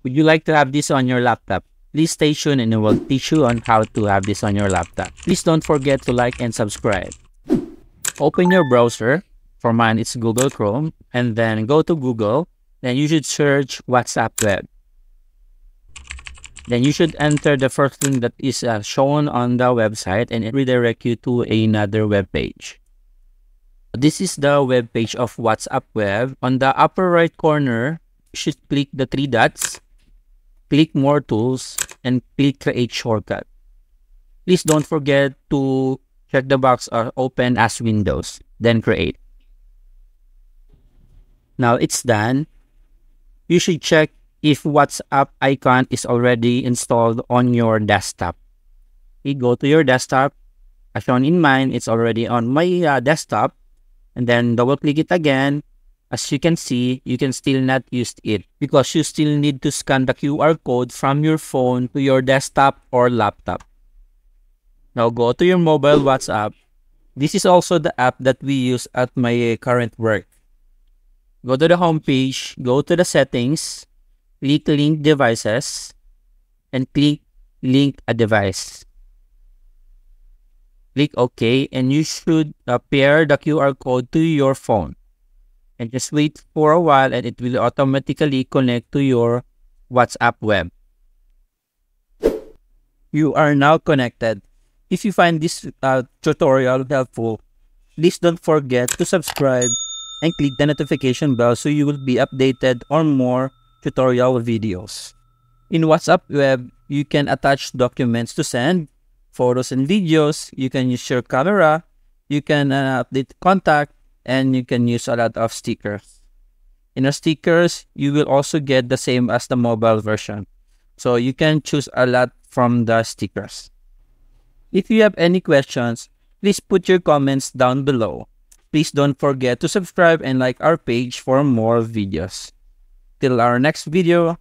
Would you like to have this on your laptop? Please stay tuned and I will teach you on how to have this on your laptop. Please don't forget to like and subscribe. Open your browser. For mine, it's Google Chrome. And then go to Google. Then you should search WhatsApp Web. Then you should enter the first link that is shown on the website and it redirect you to another web page. This is the web page of WhatsApp Web. On the upper right corner, you should click the three dots, click More Tools, and click Create Shortcut. Please don't forget to check the box or open as Windows, then Create. Now it's done. You should check if WhatsApp icon is already installed on your desktop. You go to your desktop. As shown in mine, it's already on my desktop. And then double click it again. As you can see, you can still not use it because you still need to scan the QR code from your phone to your desktop or laptop. Now go to your mobile WhatsApp. This is also the app that we use at my current work. Go to the home page, go to the settings, click link devices, and click link a device. Click OK, and you should pair the QR code to your phone. And just wait for a while and it will automatically connect to your WhatsApp web. You are now connected. If you find this tutorial helpful, please don't forget to subscribe and click the notification bell so you will be updated on more tutorial videos. In WhatsApp Web, you can attach documents to send, photos and videos, you can use your camera, you can update contact, and you can use a lot of stickers. In the stickers, you will also get the same as the mobile version. So you can choose a lot from the stickers. If you have any questions, please put your comments down below. Please don't forget to subscribe and like our page for more videos. Till our next video,